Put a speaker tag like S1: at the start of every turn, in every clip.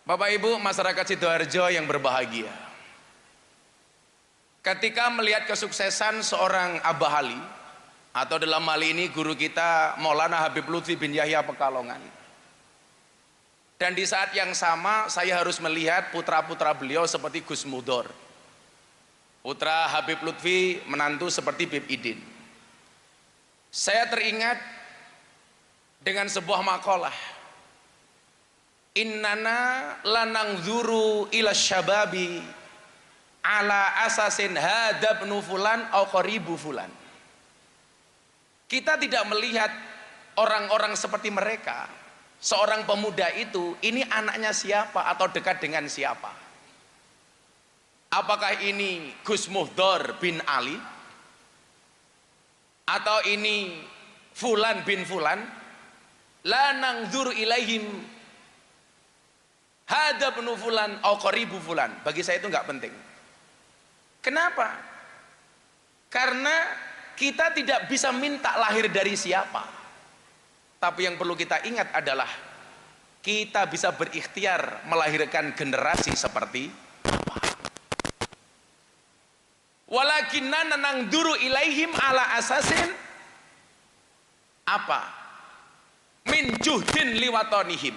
S1: Bapak Ibu masyarakat Sidoarjo yang berbahagia, ketika melihat kesuksesan seorang Abah Ali, atau dalam hal ini guru kita Maulana Habib Lutfi bin Yahya Pekalongan, dan di saat yang sama saya harus melihat putra-putra beliau seperti Gus Mudor, putra Habib Lutfi, menantu seperti Bib Idin. Saya teringat dengan sebuah makalah, innana lanangzuru ila syababi ala asasin hadabnu fulan au qaribu fulan. Kita tidak melihat orang-orang seperti mereka, seorang pemuda itu ini anaknya siapa atau dekat dengan siapa. Apakah ini Gus Muhdor bin Ali atau ini fulan bin fulan? La nangzur ilaihim hadabnu fulan au qaribu fulan. Bagi saya itu nggak penting. Kenapa? Karena kita tidak bisa minta lahir dari siapa, tapi yang perlu kita ingat adalah kita bisa berikhtiar melahirkan generasi seperti apa. Walakinna nangduru ilaihim ala asasin apa? Min juhdin liwatonihim.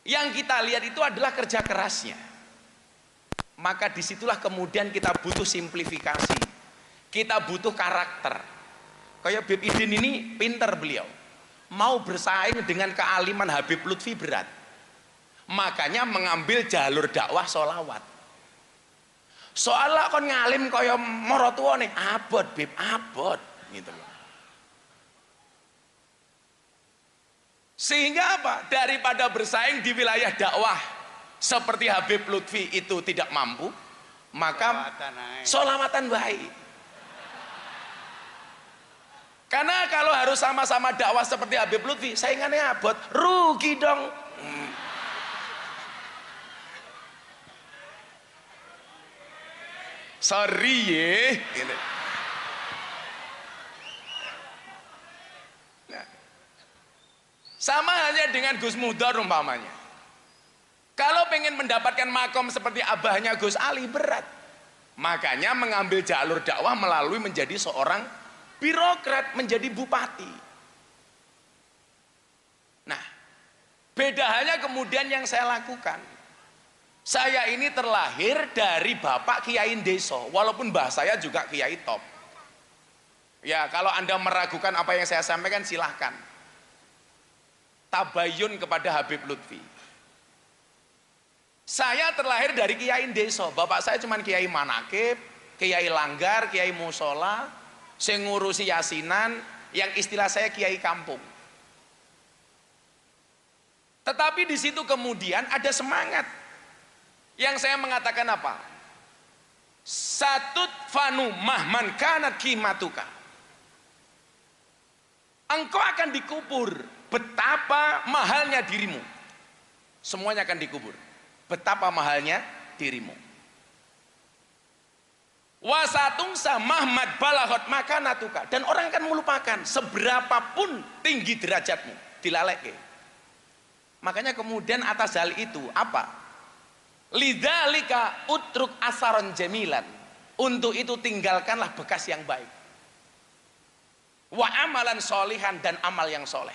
S1: Yang kita lihat itu adalah kerja kerasnya. Maka disitulah kemudian kita butuh simplifikasi, kita butuh karakter. Kayak Bib Idin ini pinter beliau, mau bersaing dengan kealiman Habib Lutfi berat, makanya mengambil jalur dakwah sholawat. Soalnya kon ngalim kaya morotuane abot Bib, abot gitu loh. Sehingga apa? Daripada bersaing di wilayah dakwah seperti Habib Lutfi itu tidak mampu, maka sholawatan baik. Karena kalau harus sama-sama dakwah seperti Habib Lutfi, saingannya abot, rugi dong. Sorry ye. Nah, sama halnya dengan Gus Mudor umpamanya. Kalau pengen mendapatkan makom seperti abahnya Gus Ali berat, makanya mengambil jalur dakwah melalui menjadi seorang birokrat, menjadi bupati. Nah, beda halnya kemudian yang saya lakukan. Saya ini terlahir dari bapak kiai deso, walaupun bah saya juga kiai top. Ya, kalau Anda meragukan apa yang saya sampaikan silahkan tabayun kepada Habib Lutfi. Saya terlahir dari kiai deso, bapak saya cuma kiai manakib, kiai langgar, kiai musola, saya ngurusi yasinan, yang istilah saya kiai kampung. Tetapi di situ kemudian ada semangat yang saya mengatakan apa? Satut fanu mahman kanat kimatuka. Engkau akan dikubur betapa mahalnya dirimu. Semuanya akan dikubur. Betapa mahalnya dirimu. Wasatungsa mahmad balahot makanatuka, dan orang akan melupakan seberapapun tinggi derajatmu, dilaleke. Makanya kemudian atas hal itu apa? Lidzalika utruk asaron jamilan, untuk itu tinggalkanlah bekas yang baik. Wa amalan solihan, dan amal yang soleh.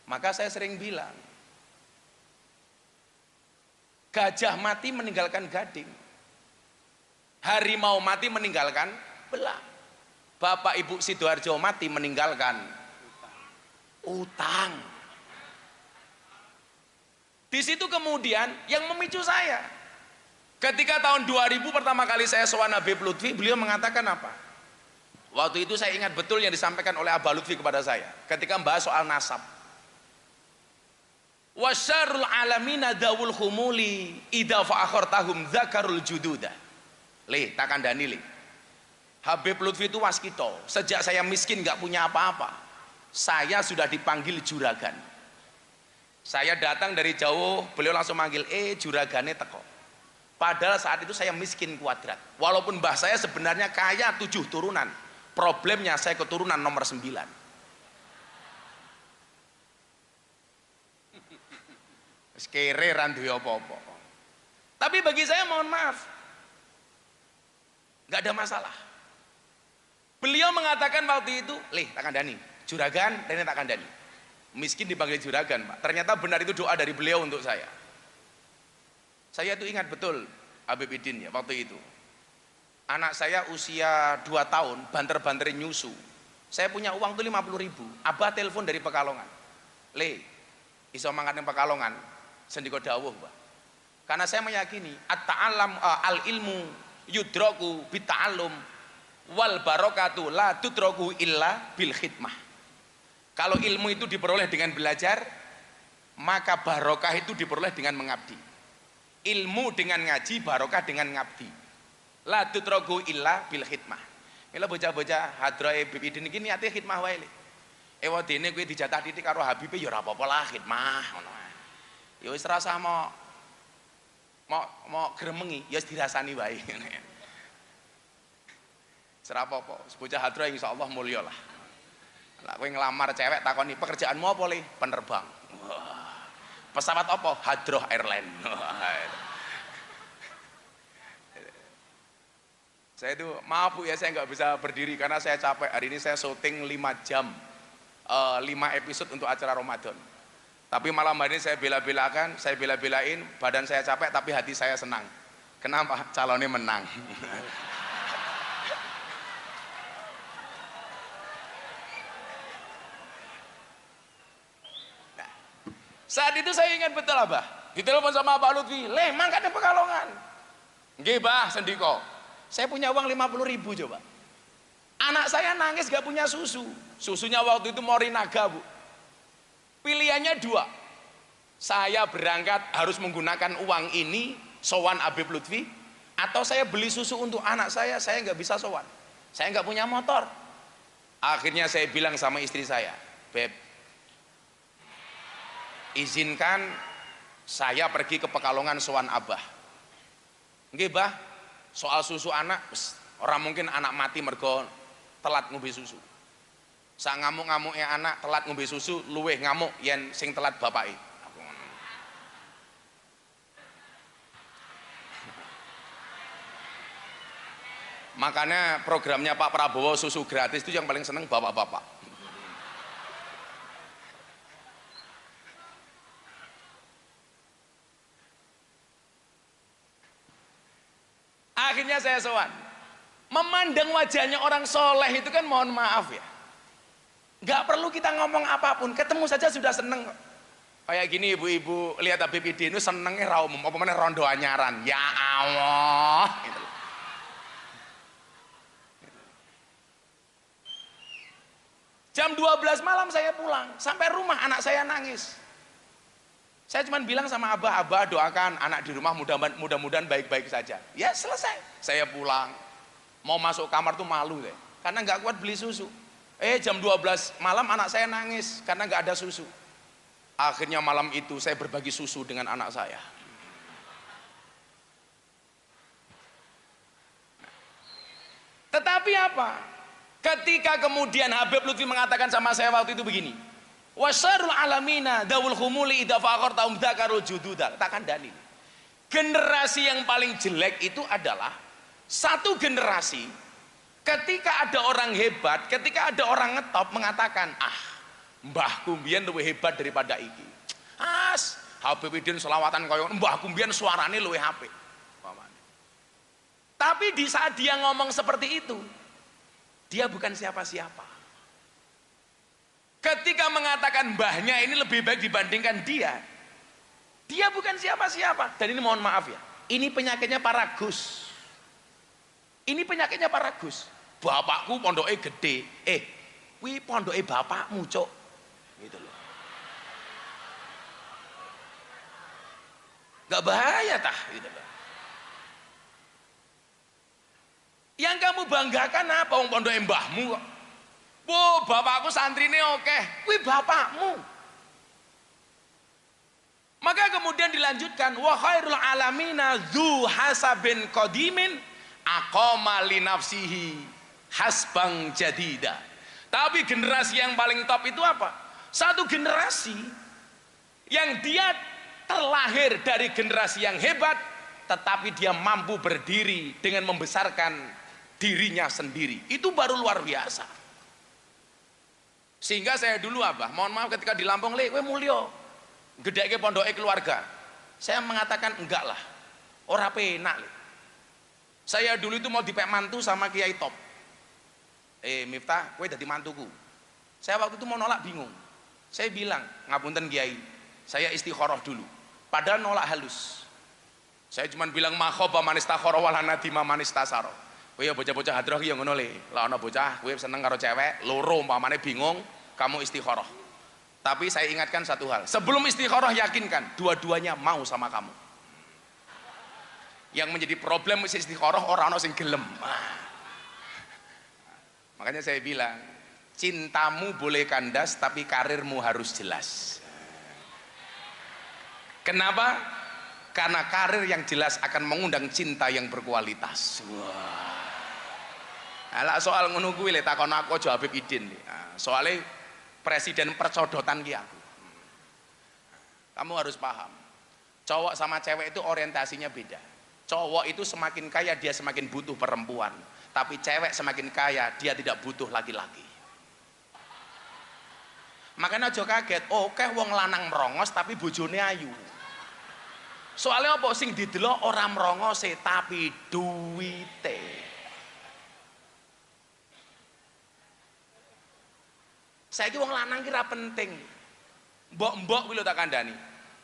S1: Maka saya sering bilang, gajah mati meninggalkan gading, harimau mati meninggalkan belang, bapak ibu Sidoarjo mati meninggalkan utang. Di situ kemudian yang memicu saya, ketika tahun 2000 pertama kali saya sowan Habib Lutfi, beliau mengatakan apa? Waktu itu saya ingat betul yang disampaikan oleh Abah Lutfi kepada saya ketika membahas soal nasab. Wasyarul alamina dawul humuli idza fa'akhartahum dzakarul jududa. Le, tak kandani le. Habib Lutfi itu waskito. Sejak saya miskin nggak punya apa-apa, saya sudah dipanggil juragan. Saya datang dari jauh, beliau langsung manggil, juragane teko. Padahal saat itu saya miskin kuadrat. Walaupun mbah saya sebenarnya kaya 7 turunan. Problemnya saya keturunan nomor 9. kere ra duwe apa-apa. Tapi bagi saya mohon maaf, nggak ada masalah. Beliau mengatakan waktu itu, tak kandani, juragan, rene tak kandani. Miskin dipanggil juragan, Pak. Ternyata benar itu doa dari beliau untuk saya. Saya tuh ingat betul Habib Idin ya waktu itu. Anak saya usia 2 tahun, banter-banterin nyusu. Saya punya uang tuh 50.000. Abah telepon dari Pekalongan. Iso mangkat Pekalongan, sendiko dawuh, Pak. Karena saya meyakini at-ta'allam al-ilmu yudraku bit-ta'allum wal barakatu la tudraku illa bil khidmah. Kalau ilmu itu diperoleh dengan belajar, maka barokah itu diperoleh dengan mengabdi. Ilmu dengan ngaji, barokah dengan ngabdi. La tudraku illa bil khidmah. Mila bocah-bocah hadrae Bibidin iki niate khidmah wae. Ewadene kuwi dijatah titik karo Habibe ya ora apa-apa lah khidmah ngono ae. Ya wis rasa mau gremengi ya dirasani wae. Serah apa-apa, bocah hadroh insyaallah mulya lah. Lah kowe ngelamar cewek takoni pekerjaanmu apa le? Penerbang. Wah. Pesawat apa? Hadroh Airline. Saya itu maaf Bu ya, saya nggak bisa berdiri karena saya capek. Hari ini saya syuting 5 jam 5 episode untuk acara Ramadan. Tapi malam hari ini saya bela-belain, badan saya capek tapi hati saya senang. Kenapa? Calonnya menang. Nah, saat itu saya ingat betul Abah, ditelepon sama Abah Lutfi, mangkat di Pekalongan. Nggih Bah, sendiko. Saya punya uang 50.000 coba. Anak saya nangis gak punya susu. Susunya waktu itu Morinaga Bu. Pilihannya 2. Saya berangkat harus menggunakan uang ini sowan Habib Lutfi, atau saya beli susu untuk anak saya nggak bisa sowan. Saya nggak punya motor. Akhirnya saya bilang sama istri saya, Beb, izinkan saya pergi ke Pekalongan sowan Abah. Nggih Bah, soal susu anak, orang mungkin anak mati mergo telat ngombe susu. Sak ngamuk-ngamuknya anak telat ngombe susu luweh ngamuk yen sing telat bapake. Makanya programnya Pak Prabowo susu gratis itu yang paling seneng bapak-bapak. Akhirnya saya sowan. Memandang wajahnya orang soleh itu kan mohon maaf ya. Gak perlu kita ngomong apapun, ketemu saja sudah seneng. Kayak gini ibu-ibu lihat Habib Idin itu senengnya ra umum, apa meneh rondo anyaran. Ya Allah. Gitu. Jam 12 malam saya pulang, sampai rumah anak saya nangis. Saya cuma bilang sama Abah doakan anak di rumah mudah-mudahan baik-baik saja. Ya selesai. Saya pulang, mau masuk kamar tuh malu deh, karena nggak kuat beli susu. Jam 12 malam anak saya nangis karena nggak ada susu. Akhirnya malam itu saya berbagi susu dengan anak saya. Tetapi apa? Ketika kemudian Habib Lutfi mengatakan sama saya waktu itu begini, wasarul alamina dawul khumuli idza faqartum dzakarul jududa. Takkan dalil. Generasi yang paling jelek itu adalah satu generasi ketika ada orang hebat, ketika ada orang ngetop mengatakan, mbahku mbiyen luwih hebat daripada iki. Habib Idin selawatan kaya mbahku mbiyen suarane luwih apik. Tapi di saat dia ngomong seperti itu, dia bukan siapa-siapa. Ketika mengatakan mbahnya ini lebih baik dibandingkan dia bukan siapa-siapa. Dan ini mohon maaf ya, ini penyakitnya para Gus. Ini penyakitnya para Gus. Bapakku pondoknya gede, kuwi pondoknya bapakmu cok, gitu loh. Gak bahaya tah, gitu loh. Yang kamu banggakan apa? Wong pondoknya mbahmu kok. Bapakku santrine oke, kuwi bapakmu. Maka kemudian dilanjutkan, wa khairul alamina dzu hasabin qadimin aqama li nafsihi hasbang jadida. Tapi generasi yang paling top itu apa? Satu generasi yang dia terlahir dari generasi yang hebat, tetapi dia mampu berdiri dengan membesarkan dirinya sendiri. Itu baru luar biasa. Sehingga saya dulu mohon maaf ketika di Lampung, le, kowe mulya gedheke pondoke keluarga. Saya mengatakan enggak lah, ora penak. Saya dulu itu mau dipek mantu sama Kiai Top. Miftah, kowe dadi mantuku. Saya waktu itu mau nolak bingung. Saya bilang, ngapunten Kiai, saya istikharah dulu. Padahal nolak halus. Saya cuma bilang makhoba manistakharah wala nadima manistasara. Kowe ya bocah-bocah hadroh ya ngono le. Lah ana bocah kowe seneng karo cewek, loro umpamane bingung, kamu istikharah. Tapi saya ingatkan satu hal, sebelum istikharah yakinkan dua-duanya mau sama kamu. Yang menjadi problem istikharah orang ana sing gelem. Makanya saya bilang, cintamu boleh kandas tapi karirmu harus jelas. Kenapa? Karena karir yang jelas akan mengundang cinta yang berkualitas. Wah. Ala soal ngono kuwi le takon aku aja Habib Idin. Soalnya presiden percodotan ki aku. Kamu harus paham. Cowok sama cewek itu orientasinya beda. Cowok itu semakin kaya dia semakin butuh perempuan, tapi cewek semakin kaya dia tidak butuh laki-laki. Makanya aja kaget, oke wong lanang merongos tapi bojone ayu. Soalnya apa sing didelok ora merongose tapi duwite. Saiki wong lanang ki ra penting. Mbok-mbok kuwi lho tak kandhani.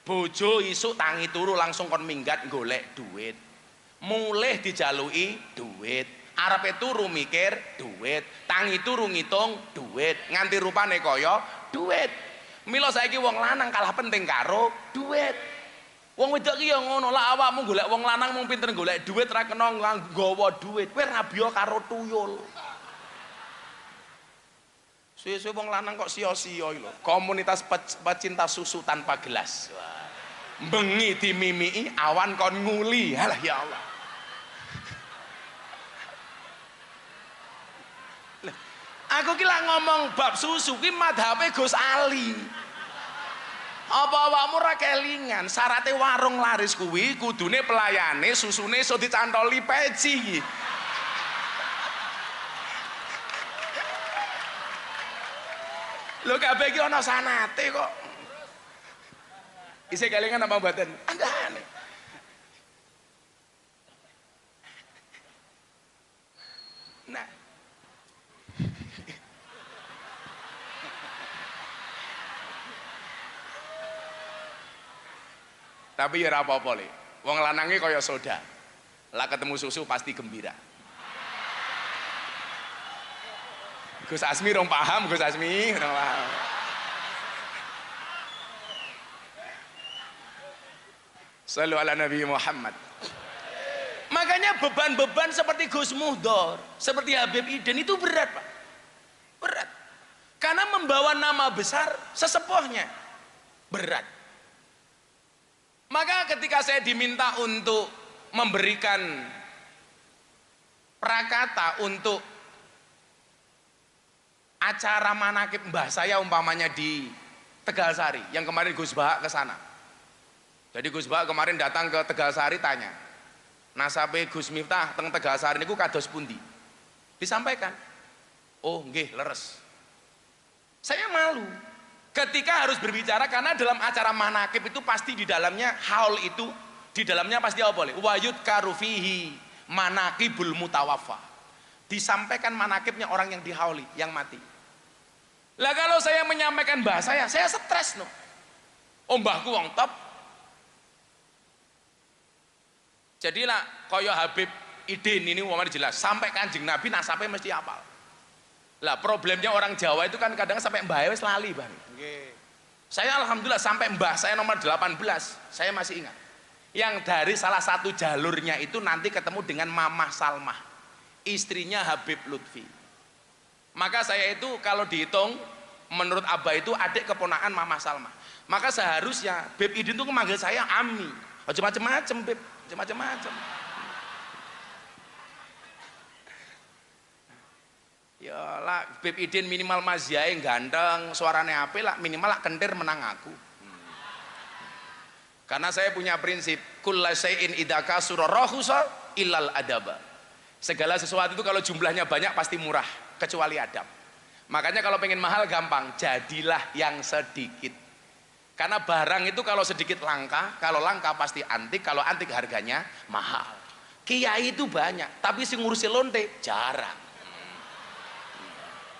S1: Bojo isuk tangi turu langsung kon minggat golek duit. Mulih dijaluki duit. Arepe turu mikir duit. Tangi turu ngitung duit. Nganti rupane kaya duit. Mila saiki wong lanang kalah penting karo duit. Wong wedok ki ya ngono, lah awakmu golek wong lanang mung pinter golek duit ra kena nggawa duit. Kowe rabiya karo tuyul. Suwe-suwe wong lanang kok sia-sia lho. Komunitas pecinta susu tanpa gelas. Bengi dimimiki, awan kon nguli. Halah ya Allah. Aku ki lak ngomong bab susu ki madhabe Gus Ali. Apa awakmu ora kelingan syaratnya warung laris kuwi kudune pelayane susune iso dicantoli peci. Lho kabeh iki ana sanate kok. Isih kelingan apa mboten? Andane. Nah. Tapi ya ora apa-apa le. Wong lanange kaya soda. Lah ketemu susu pasti gembira. Gus Asmi rong paham, Gus Asmi rong paham. Shallu ala Nabi Muhammad. Makanya beban-beban seperti Gus Muhdor, seperti Habib Idin itu berat, Pak. Berat. Karena membawa nama besar sesepuhnya. Berat. Maka ketika saya diminta untuk memberikan prakata untuk acara manakib mbah saya umpamanya di Tegalsari, yang kemarin Gus Bahak ke sana. Jadi Gus Bahak kemarin datang ke Tegalsari tanya, nasabe Gus Miftah teng Tegalsari niku kados pundi? Disampaikan. Oh, nggih, leres. Saya malu ketika harus berbicara karena dalam acara manakib itu pasti di dalamnya haul itu di dalamnya pasti apa boleh wayut karufihi manakibul mutawaffa, disampaikan manakibnya orang yang dihauli yang mati. Lah kalau saya menyampaikan bahasa saya stres no. Mbahku wong top. Jadilah kaya Habib Idin ini umpamanya jelas sampai Kanjeng Nabi nasabe mesti hafal. Lah problemnya orang Jawa itu kan kadang sampai mbah wis lali, Bang. Saya alhamdulillah sampai mbah saya nomor 18 saya masih ingat. Yang dari salah satu jalurnya itu nanti ketemu dengan Mamah Salmah, istrinya Habib Lutfi. Maka saya itu kalau dihitung menurut Abah itu adik keponakan Mamah Salmah. Maka seharusnya Habib Idin itu memanggil saya Ami. Aja macam-macam, Beb, macam-macam. Ya lah Habib Idin minimal mazyae ganteng, suarane apik lah, minimal lah kentir menang aku. Karena saya punya prinsip kulla syai'in idza kasura rahusa illal adaba. Segala sesuatu itu kalau jumlahnya banyak pasti murah kecuali adab. Makanya kalau pengen mahal gampang, jadilah yang sedikit. Karena barang itu kalau sedikit langka, kalau langka pasti antik, kalau antik harganya mahal. Kiai itu banyak, tapi sing ngurusi lonte jarang.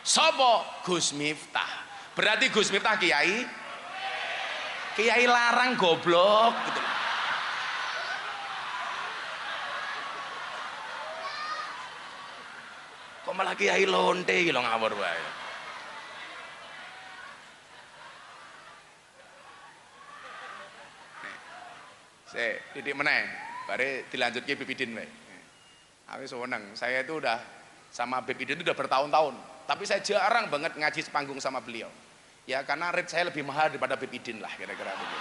S1: Sopo? Gus Miftah. Berarti Gus Miftah kiai? Kiai larang goblok gitu. Kok malah kiai lonte gitu ngawur wae. Saya didik meneh, bare dilanjutke Bipidin wae. Aku seneng, saya itu udah sama Bipidin itu udah bertahun-tahun, tapi saya jarang banget ngaji sepanggung sama beliau. Ya karena rate saya lebih mahal daripada Bipidin lah kira-kira begitu.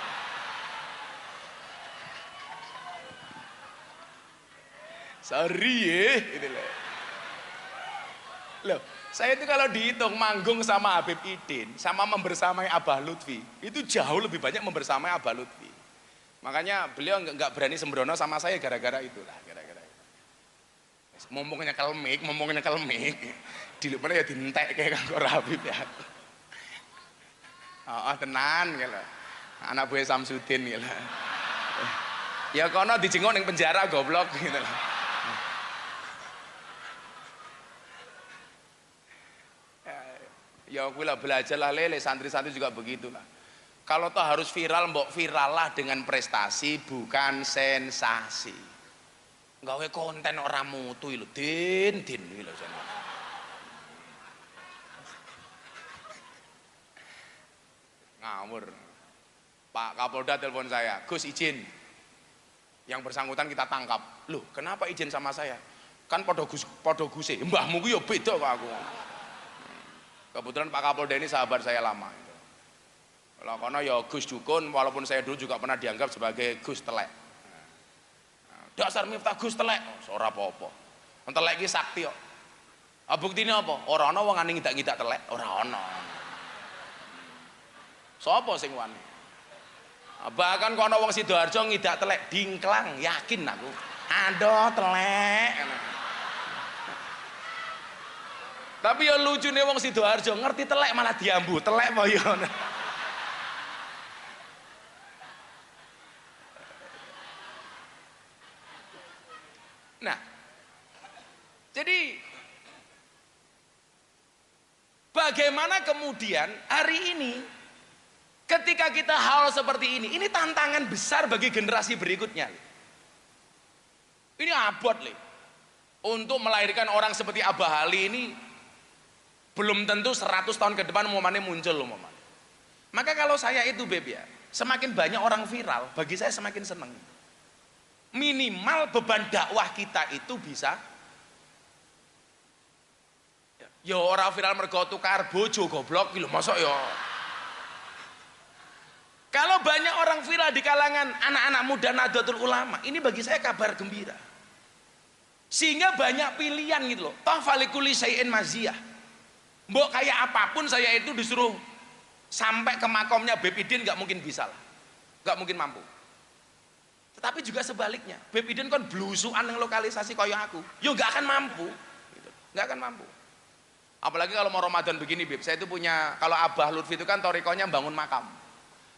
S1: Sorry ya, gitu loh. Loh, saya itu kalau dihitung manggung sama Habib Idin, sama membersamai Abah Lutfi, itu jauh lebih banyak membersamai Abah Lutfi. Makanya beliau nggak berani sembrono sama saya gara-gara itulah, gara-gara. Ngomongnya kelmik, di mana ya dintek kayak kanggo Habib ya. Oh, tenan gitu. Anak buah Samsudin gitu. Ya kono dijenguk ning penjara goblok gitu loh. Ya aku lah belajar lah lele, santri-santri juga begitulah. Kalau toh harus viral, mbok viral lah dengan prestasi bukan sensasi. Gawe konten orang mutu lho, din lho. Ngawur. Pak Kapolda telepon saya, Gus izin. Yang bersangkutan kita tangkap. Loh, kenapa izin sama saya? Kan podo guse. Mbahmu ku yo beda kok aku. Kebetulan Pak Kapolda ini sahabat saya lama. Kalau kono ya Gus Dukun, walaupun saya dulu juga pernah dianggap sebagai Gus Telek. Dasar Miftah Gus Telek, ora apa-apa. Telek iki sakti kok. Buktine apa? Ora ana wong ngani ngidak-ngidak telek, ora ana. Sopo sing wani? Bahkan kono wong Sidoarjo ngidak telek dingklang, yakin aku. Aduh telek. Tapi ya lucune wong Sidoarjo ngerti telek malah diambu, telek apa ya. Nah, jadi bagaimana kemudian hari ini ketika kita hal seperti ini tantangan besar bagi generasi berikutnya. Ini abot nih. Untuk melahirkan orang seperti Abah Ali ini belum tentu 100 tahun ke depan momennya muncul loh momen. Maka kalau saya itu Beb ya, semakin banyak orang viral, bagi saya semakin seneng. Minimal beban dakwah kita itu bisa ya orang viral mergo tukar bojo goblok lho mosok ya. Kalau banyak orang viral di kalangan anak-anak muda Nahdlatul Ulama, ini bagi saya kabar gembira. Sehingga banyak pilihan gitu loh. Toh falikuli syai'in maziyah. Mbok kayak apapun saya itu disuruh sampai ke makomnya Bepidin nggak mungkin bisa lah. Nggak mungkin mampu. Tetapi juga sebaliknya, Bepidin kan blusukan yang lokalisasi kaya aku. Yo nggak akan mampu. Gitu. Nggak akan mampu. Apalagi kalau mau Ramadan begini Beb, saya itu punya, kalau Abah Lutfi itu kan torikonya bangun makam.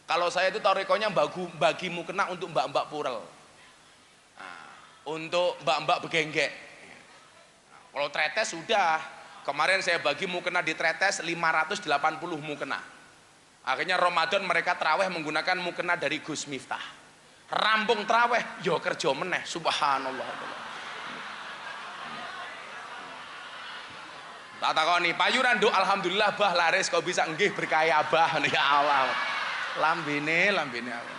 S1: Kalau saya itu torikonya bagi mukena untuk mbak-mbak purel. Nah, untuk mbak-mbak begenggek. Nah, kalau tretes sudah, kemarin saya bagi mukena di tretes 580 mukena. Akhirnya Ramadan mereka traweh menggunakan mukena dari Gus Miftah. Rampung traweh, yo kerja meneh, subhanallah. Tak takoni payuran do alhamdulillah bah laris kau bisa nggih berkaya bah ya Allah. Lambene aku.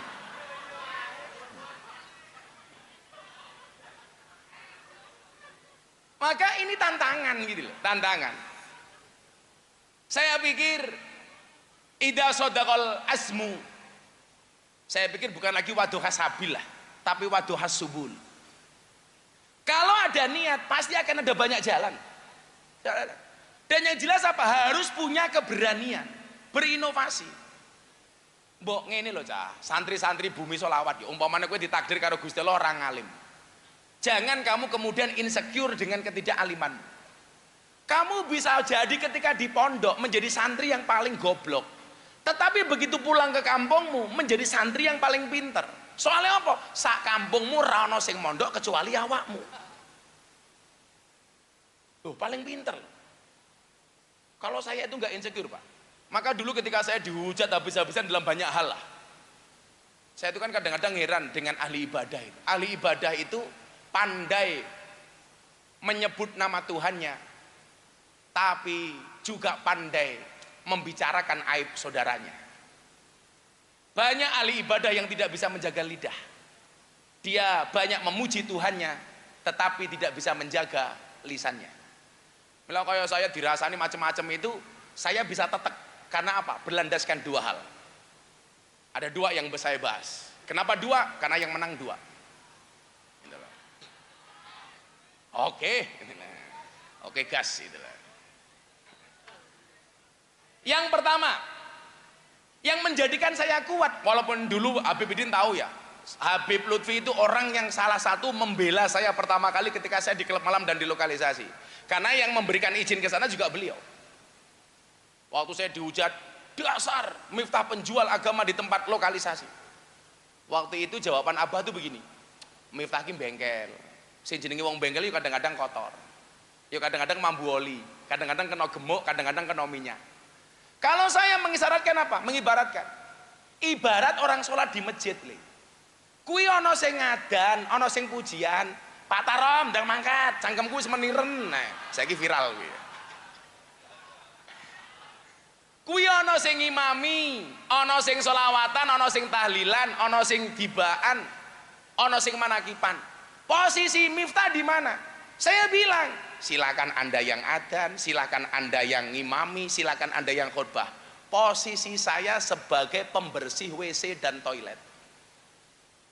S1: Maka ini tantangan gitu loh, tantangan. Saya pikir idza sadaqal asmu. Saya pikir bukan lagi waduhas sabil lah, tapi waduhas subul. Kalau ada niat pasti akan ada banyak jalan. Dan yang jelas apa? Harus punya keberanian, berinovasi. Mbok ngene lho cah, santri-santri bumi solawat ya umpamane kowe ditakdir karo Gusti Allah orang alim. Jangan kamu kemudian insecure dengan ketidakaliman. Kamu bisa jadi ketika di pondok menjadi santri yang paling goblok. Tetapi begitu pulang ke kampungmu menjadi santri yang paling pinter. Soalnya apa? Sak kampungmu ra ono sing mondok kecuali awakmu. Tuh, paling pinter. Kalau saya itu nggak insecure, Pak. Maka dulu ketika saya dihujat habis-habisan dalam banyak hal lah. Saya itu kan kadang-kadang heran dengan ahli ibadah itu. Ahli ibadah itu pandai menyebut nama Tuhannya, tapi juga pandai membicarakan aib saudaranya. Banyak ahli ibadah yang tidak bisa menjaga lidah. Dia banyak memuji Tuhannya, tetapi tidak bisa menjaga lisannya. Kalau kayak saya dirasani macam-macam itu, saya bisa tetek. Karena apa? Berlandaskan dua hal. Ada dua yang saya bahas. Kenapa dua? Karena yang menang dua. Oke, oke gas itulah. Yang pertama, yang menjadikan saya kuat, walaupun dulu Habib Idin tahu ya, Habib Lutfi itu orang yang salah satu membela saya pertama kali ketika saya di klub malam dan di lokalisasi. Karena yang memberikan izin ke sana juga beliau. Waktu saya dihujat, dasar Miftah penjual agama di tempat lokalisasi. Waktu itu jawaban Abah tuh begini, Miftah ki bengkel. Sing jenenge wong bengkel itu kadang-kadang kotor. Ya kadang-kadang mambu oli, kadang-kadang kena gemuk, kadang-kadang kena minyak. Kalau saya mengisyaratkan apa? Mengibaratkan. Ibarat orang sholat di masjid, Le. Kuwi ana sing ngadan, ana sing pujian, Pak Tarom ndang mangkat, cangkemku wis meniren. Nah, saiki viral kuwi. Kuwi ana sing ngimami, ana sing selawatan, ana sing tahlilan, ana sing dibaan, ana sing manakipan. Posisi Miftah di mana? Saya bilang, silakan Anda yang adzan, silakan Anda yang ngimami, silakan Anda yang khutbah. Posisi saya sebagai pembersih WC dan toilet.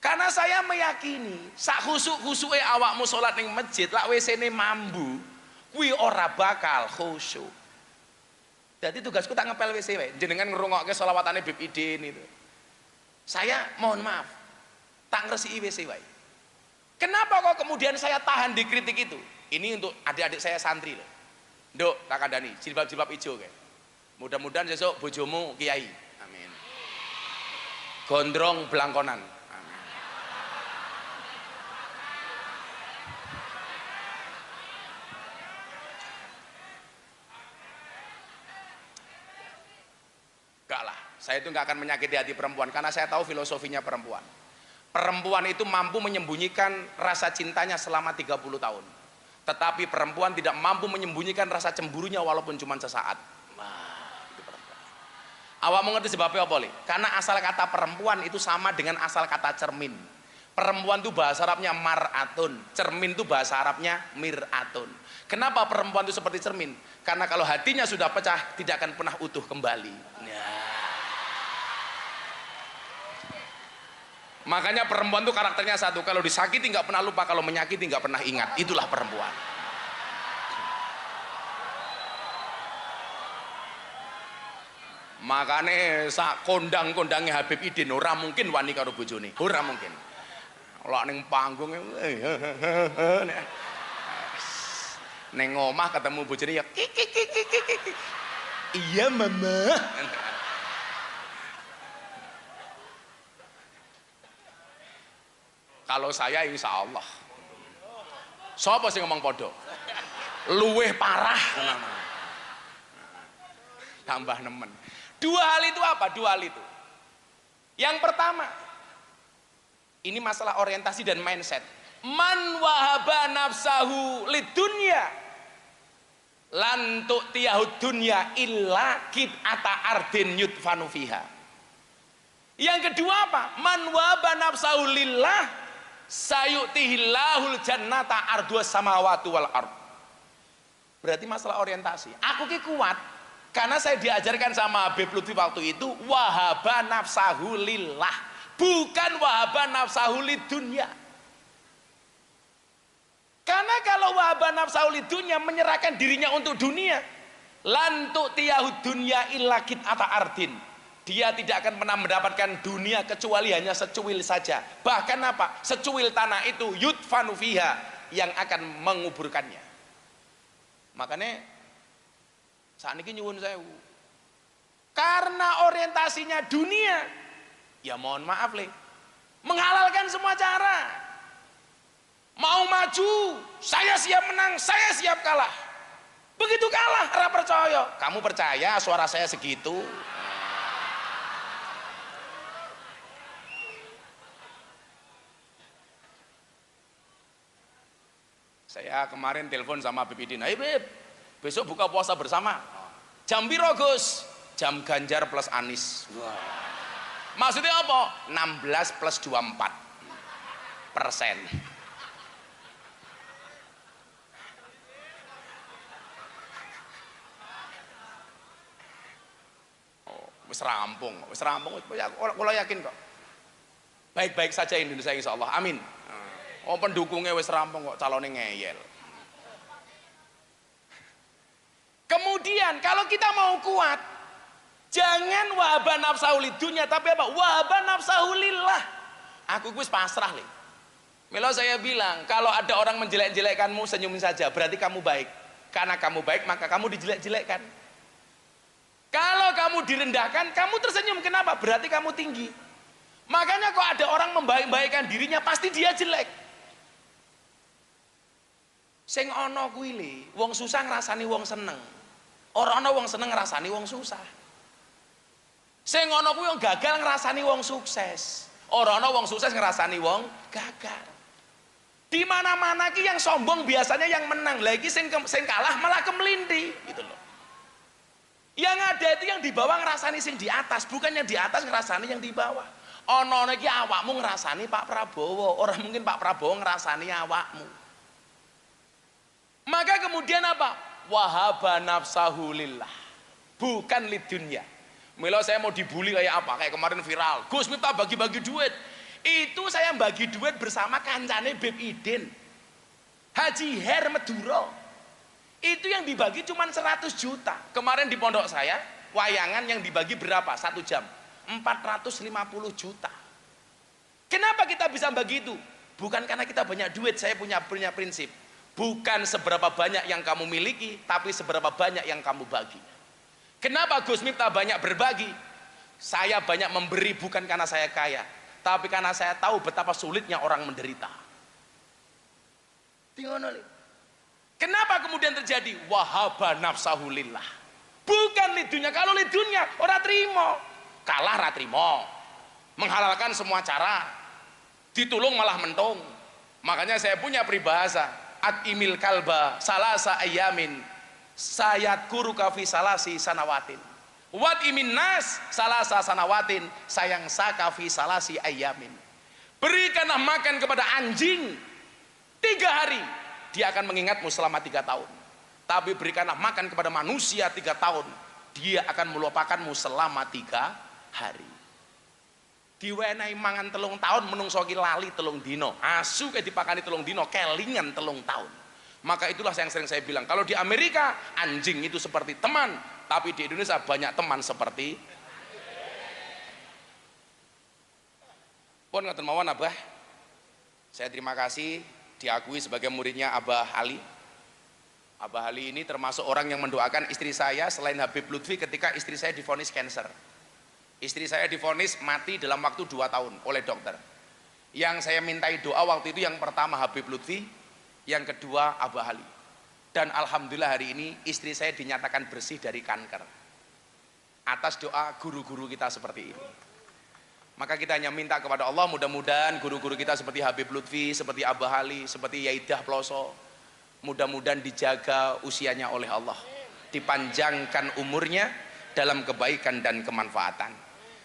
S1: Karena saya meyakini, sak khusuk-khusuke awakmu salat ning masjid, lak WC-ne mambu, kuwi ora bakal khusyuk. Jadi tugasku tak ngepel WC wae, jenengan ngrungokke selawatane Habib Idin itu. Saya mohon maaf, tak ngresiki WC wae. Kenapa kok kemudian saya tahan dikritik itu? Ini untuk adik-adik saya santri loh. Nduk, tak kandani, jilbab-jilbab hijau kayak. Mudah-mudahan besok bojomu kiai. Amin. Gondrong belangkonan. Amin. Enggak lah, saya itu nggak akan menyakiti hati perempuan karena saya tahu filosofinya perempuan. Perempuan itu mampu menyembunyikan rasa cintanya selama 30 tahun. Tetapi perempuan tidak mampu menyembunyikan rasa cemburunya walaupun cuma sesaat. Wah, itu perempuan. Awak mengerti sebabnya apa, Li? Karena asal kata perempuan itu sama dengan asal kata cermin. Perempuan itu bahasa Arabnya mar'atun, cermin itu bahasa Arabnya mir'atun. Kenapa perempuan itu seperti cermin? Karena kalau hatinya sudah pecah, tidak akan pernah utuh kembali. Nah. Makanya perempuan itu karakternya satu, kalau disakiti nggak pernah lupa, kalau menyakiti nggak pernah ingat. Itulah perempuan. Makanya sak kondang-kondangnya Habib Idin ora mungkin wani karo bojone, ora mungkin. Kalau ning panggung neng omah ketemu bojone ya iya mama. Kalau saya insya Allah, sapa sing ngomong podo, luweh parah, tambah nemen. Dua hal itu apa? Dua hal itu. Yang pertama, ini masalah orientasi dan mindset. Man wahaba nafsahu lidunya, lan tu'tiyahud dunya illa qit'ata ardin yudfanu fiha. Yang kedua apa? Man wahaba nafsahu lillah sayu'tihillahul jannata ardhuas samawati wal ard. Berarti masalah orientasi. Aku ki kuat karena saya diajarkan sama Habib Lutfi waktu itu wahaba nafsahu lillah, bukan wahaba nafsahu lidunya. Karena kalau wahaba nafsahu lidunya menyerahkan dirinya untuk dunia, lan tu'tiyahud dunya illa qit'ata ardin, dia tidak akan pernah mendapatkan dunia kecuali hanya secuil saja. Bahkan apa? Secuil tanah itu yudfanu fiha, yang akan menguburkannya. Makanya saat ini nyuwun sewu, karena orientasinya dunia, ya mohon maaf le, menghalalkan semua cara. Mau maju, saya siap menang, saya siap kalah. Begitu kalah, ora percaya. Kamu percaya suara saya segitu? Saya kemarin telepon sama Bib Idin, "Ayo Bib, besok buka puasa bersama." Jam piro Gus? Jam Ganjar plus Anies. Wah. Maksudnya apa? 16 plus 24%. Wis rampung. Kalau yakin kok. Baik-baik saja Indonesia insya Allah. Amin. Oh pendukungnya wis rampung kok, calonnya ngeyel. Kemudian kalau kita mau kuat, jangan wahaba nafsahulid dunya, tapi apa? Wahaba nafsahulillah. Aku wis pasrah le. Milo saya bilang, kalau ada orang menjelek-jelekkanmu, senyumin saja, berarti kamu baik. Karena kamu baik, maka kamu dijelek-jelekkan. Kalau kamu direndahkan, kamu tersenyum. Kenapa? Berarti kamu tinggi. Makanya kok ada orang membaik-baikkan dirinya, pasti dia jelek. Sing ana kuwi le, wong susah ngrasani wong seneng. Ora ana wong seneng ngrasani wong susah. Sing ana kuwi wong gagal ngrasani wong sukses. Ora ana wong sukses ngrasani wong gagal. Di mana-mana ki yang sombong biasanya yang menang. Lagi sing kalah malah kemelinti gitu loh. Yang ada itu yang di bawah ngerasani sing di atas, bukan yang di atas ngerasani yang di bawah. Ono iki awakmu ngerasani Pak Prabowo, orang mungkin Pak Prabowo ngerasani awakmu. Maka kemudian apa? Wahaba nafsahu lillah, bukan lidunya. Mila saya mau dibully kayak apa? Kayak kemarin viral, Gus Miftah bagi-bagi duit. Itu saya bagi duit bersama kancane Bib Idin, Haji Her Meduro. Itu yang dibagi cuma 100 juta. Kemarin di pondok saya, wayangan yang dibagi berapa? 1 jam? 450 juta. Kenapa kita bisa bagi itu? Bukan karena kita banyak duit, saya punya prinsip. Bukan seberapa banyak yang kamu miliki, tapi seberapa banyak yang kamu bagi. Kenapa Gus Miftah banyak berbagi? Saya banyak memberi bukan karena saya kaya, tapi karena saya tahu betapa sulitnya orang menderita. Kenapa kemudian terjadi wahaba nafsahu lillah? Bukan lidunya. Kalau lidunya ora trimo, kalah ora trimo, menghalalkan semua cara, ditulung malah mentung. Makanya saya punya peribahasa, at-imil kalba salasa ayamin sayat kuru kafi salasi sanawatin, wat imin nas salasa sanawatin sayang sakafi salasi ayamin. Berikanlah makan kepada anjing 3 hari, dia akan mengingatmu selama 3 tahun. Tapi berikanlah makan kepada manusia 3 tahun, dia akan melupakanmu selama 3 hari. Diwenehi mangan 3 tahun, menungso ki lali 3 dino, asu kayak dipakani 3 dino, kelingan 3 tahun. Maka itulah yang sering saya bilang, kalau di Amerika anjing itu seperti teman, tapi di Indonesia banyak teman seperti pun ngoten mawon Abah. Saya terima kasih diakui sebagai muridnya Abah Ali. Abah Ali ini termasuk orang yang mendoakan istri saya selain Habib Lutfi ketika istri saya divonis kanker. Istri saya divonis mati dalam waktu 2 tahun oleh dokter. Yang saya mintai doa waktu itu yang pertama Habib Lutfi, yang kedua Abah Ali. Dan alhamdulillah hari ini istri saya dinyatakan bersih dari kanker. Atas doa guru-guru kita seperti ini. Maka kita hanya minta kepada Allah, mudah-mudahan guru-guru kita seperti Habib Lutfi, seperti Abah Ali, seperti Yaidah Ploso, mudah-mudahan dijaga usianya oleh Allah, dipanjangkan umurnya dalam kebaikan dan kemanfaatan.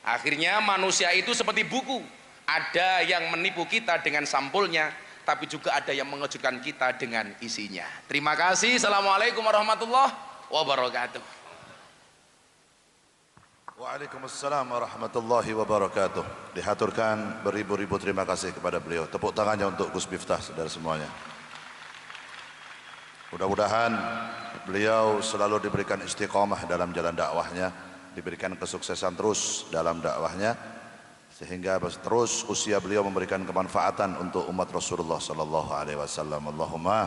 S1: Akhirnya manusia itu seperti buku, ada yang menipu kita dengan sampulnya, tapi juga ada yang mengejutkan kita dengan isinya. Terima kasih. Assalamualaikum warahmatullahi wabarakatuh.
S2: Waalaikumsalam warahmatullahi wabarakatuh. Dihaturkan beribu-ribu terima kasih kepada beliau. Tepuk tangannya untuk Gus Miftah, saudara semuanya. Mudah-mudahan beliau selalu diberikan istiqomah dalam jalan dakwahnya diberikan kesuksesan terus dalam dakwahnya, sehingga terus usia beliau memberikan kemanfaatan untuk umat Rasulullah sallallahu alaihi wasallam. Allahumma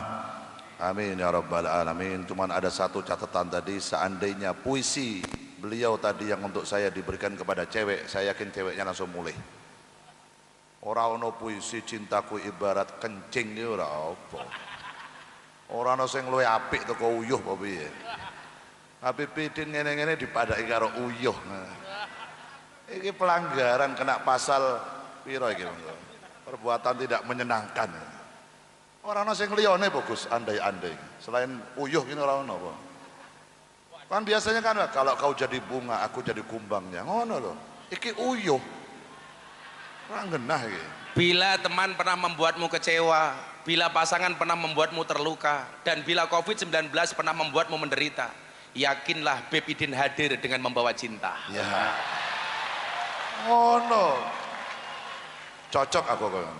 S2: amin ya rabbal alamin. Cuman ada satu catatan tadi, seandainya puisi beliau tadi yang untuk saya diberikan kepada cewek, saya yakin ceweknya langsung mulih. Ora ono puisi cintaku ibarat kencing iki ora apa. Ora ono sing luwih apik teko uyuh apa piye. Habib Idin ngene-ngene dipadaki karo uyuh. Ini pelanggaran, kena pasal piro iki, perbuatan tidak menyenangkan. Orang sing liyane bagus, andai-andai. Selain uyuh ini orang apa? Kan biasanya kan kalau kau jadi bunga, aku jadi kumbangnya. Ngono loh. Iki uyuh. Ora genah iki.
S1: Bila teman pernah membuatmu kecewa, bila pasangan pernah membuatmu terluka, dan bila COVID-19 pernah membuatmu menderita, yakinlah Habib Idin hadir dengan membawa cinta.
S2: Ya. Oh no, cocok aku kan.